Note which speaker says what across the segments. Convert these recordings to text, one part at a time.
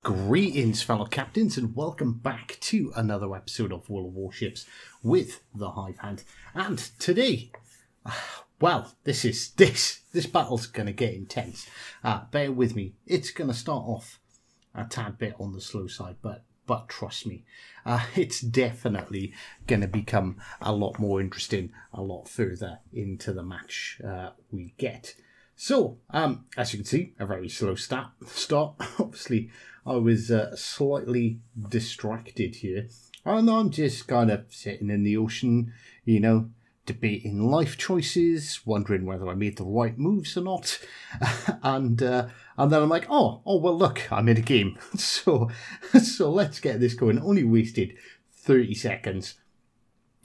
Speaker 1: Greetings, fellow captains, and welcome back to another episode of World of Warships with the Hive Hand. And today, well, this battle's going to get intense. Bear with me. It's going to start off a tad bit on the slow side, but trust me, it's definitely going to become a lot more interesting a lot further into the match we get. So, as you can see, a very slow start. Obviously, I was slightly distracted here. And I'm just kind of sitting in the ocean, you know, debating life choices, wondering whether I made the right moves or not. and then I'm like, oh, well, look, I'm in a game. So let's get this going. Only wasted 30 seconds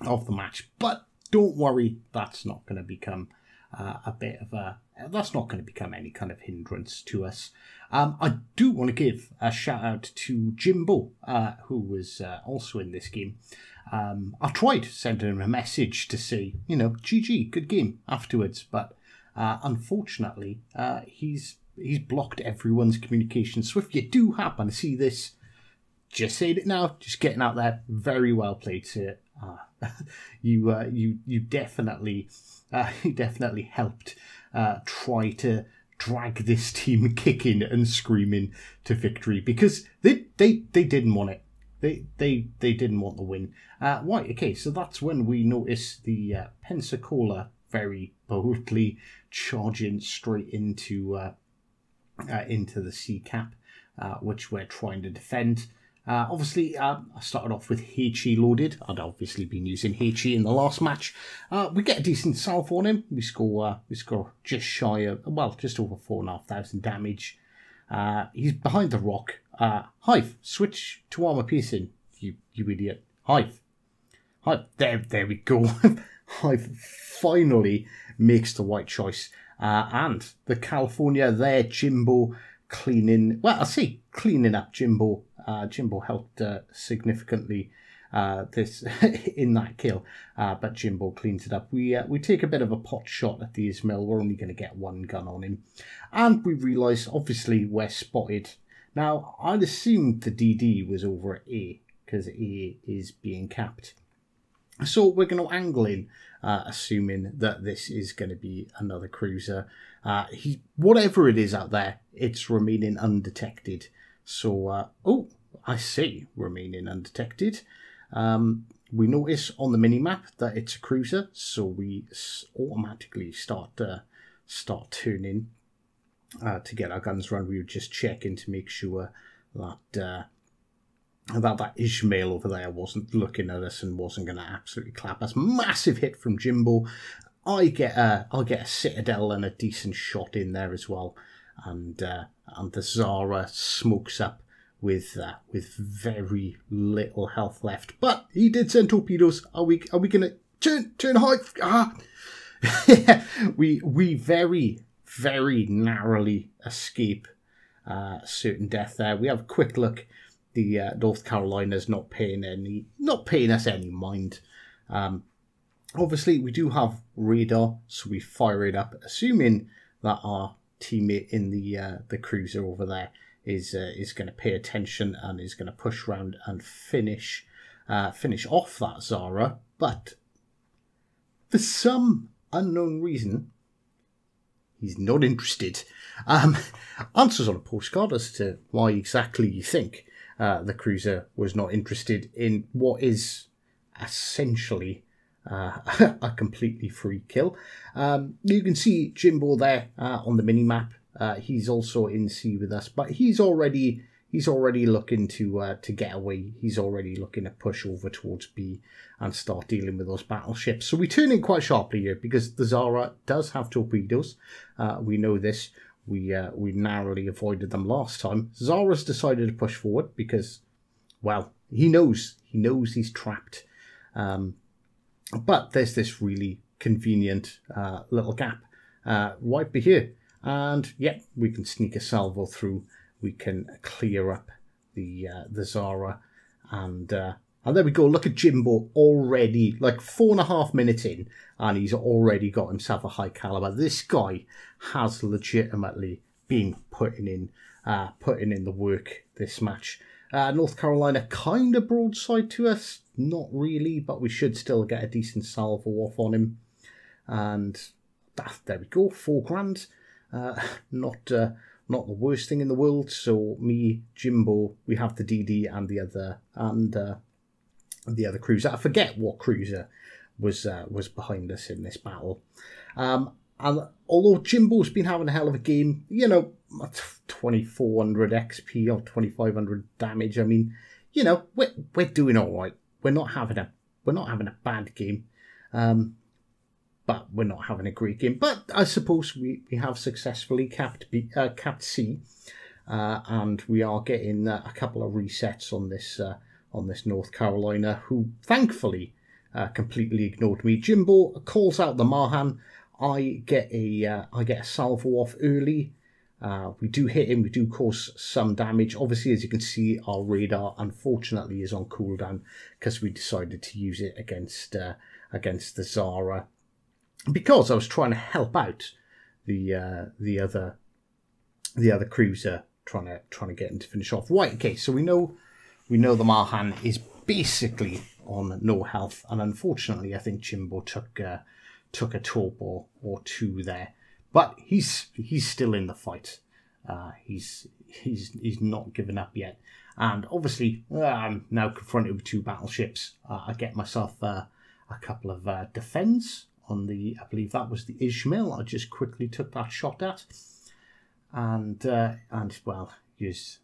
Speaker 1: of the match. But don't worry, that's not going to become that's not going to become any kind of hindrance to us. I do want to give a shout out to Jimbo, who was also in this game. I tried sending him a message to say, you know, GG, good game afterwards, but unfortunately, he's blocked everyone's communication. So if you do happen to see this, just saying it now, just getting out there, very well played, sir. You definitely helped try to drag this team kicking and screaming to victory, because they didn't want it. They didn't want the win. Right, okay, so that's when we notice the Pensacola very boldly charging straight into the sea cap, which we're trying to defend. Obviously, I started off with HE loaded. I'd obviously been using HE in the last match. We get a decent salve on him. We score just shy of, well, just over 4,500 damage. He's behind the rock. Hive, switch to armor piercing, you idiot. Hive, there we go. Hive finally makes the right choice. And the California there, Jimbo cleaning, well, I say cleaning up Jimbo. Jimbo helped significantly this in that kill, but Jimbo cleans it up. We take a bit of a pot shot at the Ismail. We're only going to get one gun on him, and we realise obviously we're spotted. Now I'd assumed the DD was over at A because A is being capped, so we're going to angle in, assuming that this is going to be another cruiser. Whatever it is out there, it's remaining undetected. So, oh, I see, remaining undetected. We notice on the mini-map that it's a cruiser, so we automatically start turning to get our guns run. We were just checking to make sure that that Ishmael over there wasn't looking at us and wasn't going to absolutely clap us. Massive hit from Jimbo. I'll get a Citadel and a decent shot in there as well. And the Zara smokes up with very little health left, but he did send torpedoes. Are we gonna turn Hive? we very narrowly escape certain death there. We have a quick look. The North Carolina's not paying us any mind. Obviously we do have radar, so we fire it up, assuming that our teammate in the cruiser over there is going to pay attention and is going to push around and finish off that Zara. But for some unknown reason, he's not interested. Answers on a postcard as to why exactly you think the cruiser was not interested in what is essentially a completely free kill. You can see Jimbo there on the mini map. He's also in sea with us, but he's already looking to get away. He's already looking to push over towards B and start dealing with those battleships. So we turn in quite sharply here because the Zara does have torpedoes. We know this. We narrowly avoided them last time. Zara's decided to push forward because, well, he knows he's trapped. But there's this really convenient little gap right by here. And yeah, we can sneak a salvo through. We can clear up the Zara. And there we go. Look at Jimbo already, like 4.5 minutes in, and he's already got himself a high caliber. This guy has legitimately been putting in putting in the work this match. North Carolina kind of broadside to us. Not really, but we should still get a decent salvo off on him. And there we go, $4,000. Not the worst thing in the world. So me, Jimbo, we have the DD and the other cruiser. I forget what cruiser was behind us in this battle. And although Jimbo's been having a hell of a game, 2,400 XP or 2,500 damage. I mean, we're doing all right. We're not having a bad game, but we're not having a great game. But I suppose we have successfully capped C, and we are getting a couple of resets on this North Carolina, who thankfully completely ignored me. Jimbo calls out the Mahan. I get a salvo off early. We do hit him. We do cause some damage. Obviously, as you can see, our radar, unfortunately, is on cooldown because we decided to use it against the Zara, because I was trying to help out the other cruiser, trying to get him to finish off. Right. Okay. So we know the Mahan is basically on no health, and unfortunately, I think Jimbo took a torp or two there. But he's still in the fight. He's not given up yet. And obviously, I'm now confronted with two battleships. I get myself a couple of defends on the, I believe that was the Ishmael. I just quickly took that shot at. And well, use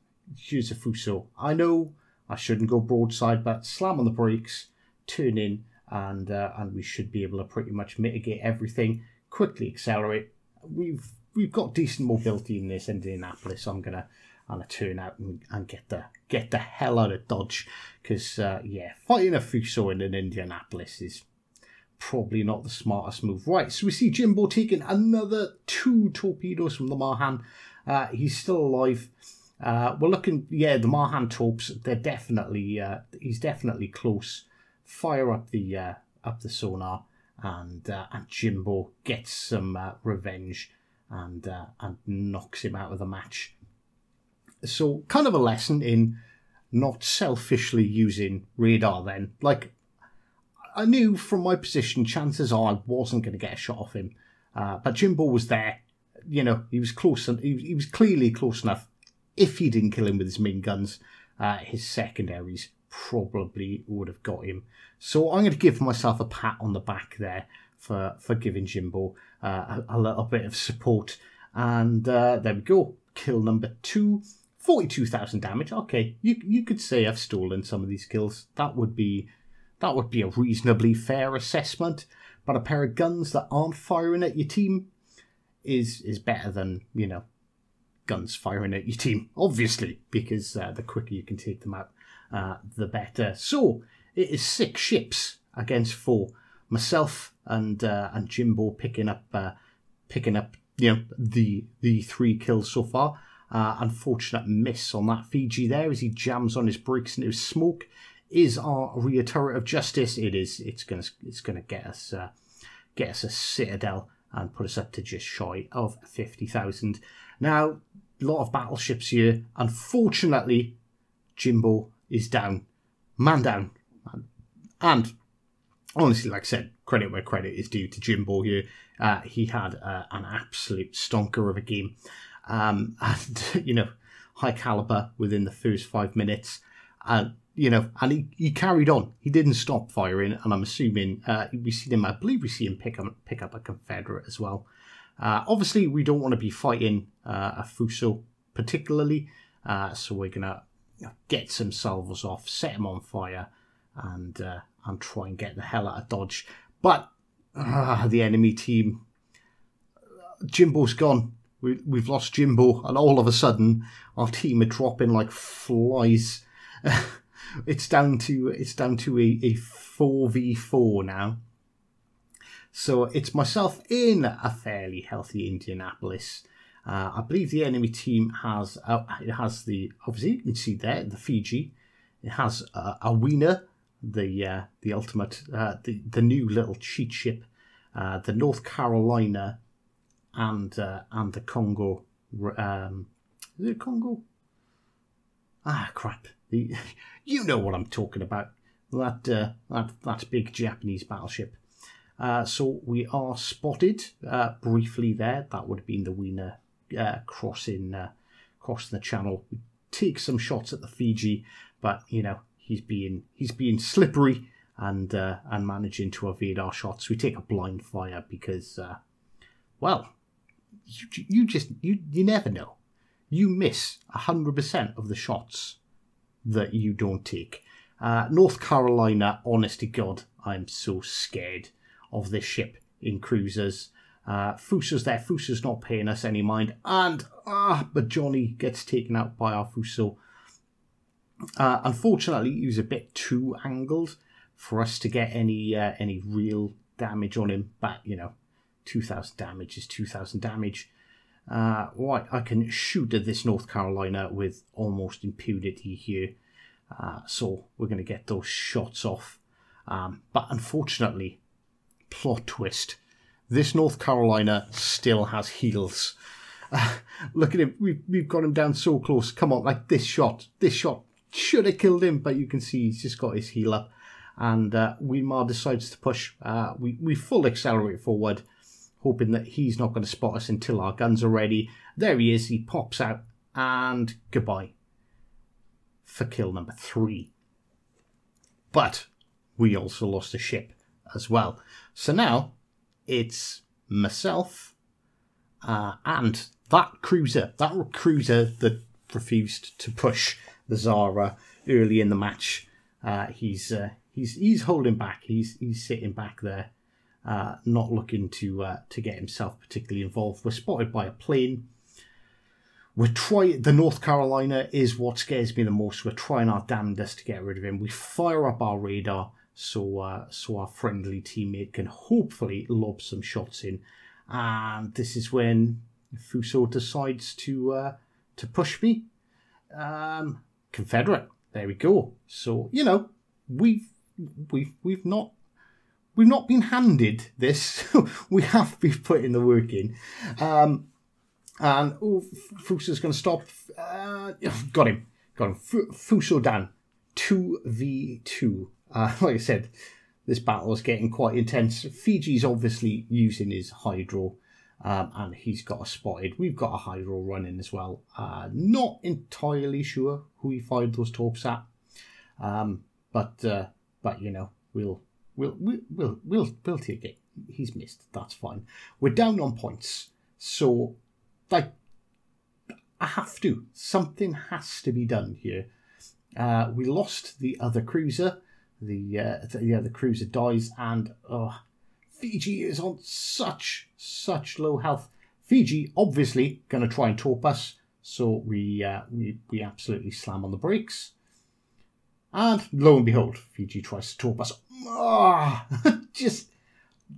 Speaker 1: a Fuso. I know I shouldn't go broadside, but slam on the brakes, turn in, and we should be able to pretty much mitigate everything. Quickly accelerate. We've got decent mobility in this Indianapolis. I'm gonna turn out and get the hell out of Dodge, because fighting a Fuso in an Indianapolis is probably not the smartest move. Right, so we see Jimbo taking another 2 torpedoes from the Mahan. He's still alive. We're looking, the Mahan torps. They're definitely he's definitely close. Fire up the sonar. And Jimbo gets some revenge and knocks him out of the match. So kind of a lesson in not selfishly using radar then. Like, I knew from my position, chances are I wasn't going to get a shot off him. But Jimbo was there. He was close. He was clearly close enough. If he didn't kill him with his main guns, his secondaries probably would have got him. So I'm going to give myself a pat on the back there for giving Jimbo a little bit of support. And there we go. Kill number 2. 42,000 damage. Okay, you could say I've stolen some of these kills. That would be a reasonably fair assessment. But a pair of guns that aren't firing at your team is better than, guns firing at your team, obviously, because the quicker you can take them out, the better. So it is 6 ships against 4. Myself and Jimbo picking up the 3 kills so far. Unfortunate miss on that Fiji there as he jams on his brakes into smoke. Is our rear turret of justice? It is. It's gonna get us a citadel and put us up to just shy of 50,000. Now, a lot of battleships here. Unfortunately, Jimbo is down. Man down. And honestly, like I said, credit where credit is due to Jimbo here. He had an absolute stonker of a game. And, high caliber within the first 5 minutes. And he carried on. He didn't stop firing. And I'm assuming we see him, I believe we see him pick up a Confederate as well. Obviously, we don't want to be fighting a Fuso particularly. So we're going to get some salvos off, set him on fire, and try and get the hell out of Dodge. But the enemy team, Jimbo's gone. We've lost Jimbo, and all of a sudden our team are dropping like flies. It's down to a 4v4 now. So it's myself in a fairly healthy Indianapolis. I believe the enemy team has the, obviously you can see there, the Fiji. It has a Wiener, the ultimate, the new little cheat ship, the North Carolina, and the Congo Is it Congo? Ah, crap. You know what I'm talking about. That big Japanese battleship. So we are spotted briefly there. That would have been the Wiener crossing the channel. We take some shots at the Fiji, but you know he's being slippery and managing to evade our shots. We take a blind fire because, well, you never know. You miss 100% of the shots that you don't take. North Carolina, honest to God, I'm so scared of this ship in cruisers. Fuso's there. Fuso's not paying us any mind. And, but Johnny gets taken out by our Fuso. Unfortunately, he was a bit too angled for us to get any real damage on him. But, you know, 2,000 damage is 2,000 damage. Right, I can shoot at this North Carolina with almost impunity here. So we're going to get those shots off. But unfortunately, plot twist, this North Carolina still has heals. Look at him. We've got him down so close. Come on, like this shot should have killed him, but you can see he's just got his heal up. And Weimar decides to push. We full accelerate forward, hoping that he's not going to spot us until our guns are ready. There he is. He pops out, and goodbye for kill number 3. But we also lost a ship as well. So now it's myself and that cruiser that refused to push the Zara early in the match. He's holding back. He's sitting back there, not looking to get himself particularly involved. We're spotted by a plane. The North Carolina is what scares me the most. We're trying our damnedest to get rid of him. We fire up our radar so our friendly teammate can hopefully lob some shots in. And this is when Fuso decides to push me. Confederate. There we go. So, you know, we've not been handed this. We have been putting the work in. And Fuso's going to stop. Got him. Fuso down. 2v2. Like I said, this battle is getting quite intense. Fiji's obviously using his hydro, and he's got us spotted. We've got a hydro running as well. Not entirely sure who he fired those torps at, but you know, we'll take it. He's missed. That's fine. We're down on points, so like I have to. Something has to be done here. We lost the other cruiser. The other cruiser dies, and Fiji is on such low health. Fiji obviously going to try and torp us, so we absolutely slam on the brakes. And lo and behold, Fiji tries to torp us. Just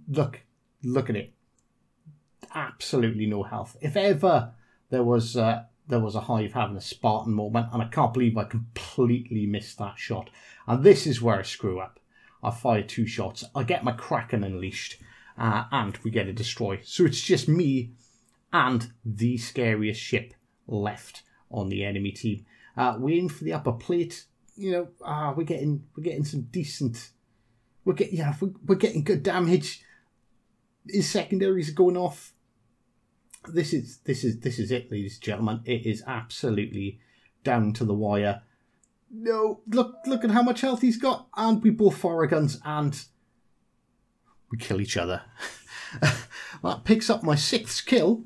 Speaker 1: look at it. Absolutely no health. If ever there was a Hive having a Spartan moment, and I can't believe I completely missed that shot. And this is where I screw up. I fire 2 shots, I get my Kraken unleashed, and we get a destroy. So it's just me and the scariest ship left on the enemy team. We aim for the upper plate. You know, we're getting some decent. We're getting good damage. His secondaries are going off. This is it, ladies and gentlemen. It is absolutely down to the wire. No, look at how much health he's got, and we both fire our guns and we kill each other. That picks up my 6th kill,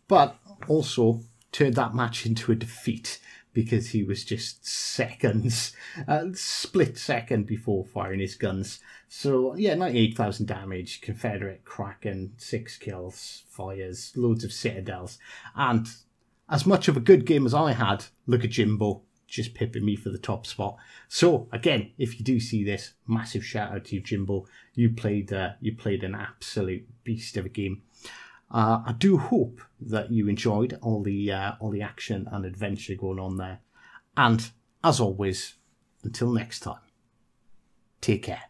Speaker 1: but also turned that match into a defeat because he was just seconds, split second before firing his guns. So yeah, 98,000 damage, Confederate Kraken, 6 kills, fires, loads of citadels, and as much of a good game as I had, look at Jimbo just pipping me for the top spot. So again, if you do see this, massive shout out to you, Jimbo. You played an absolute beast of a game. I do hope that you enjoyed all the action and adventure going on there. And as always, until next time, take care.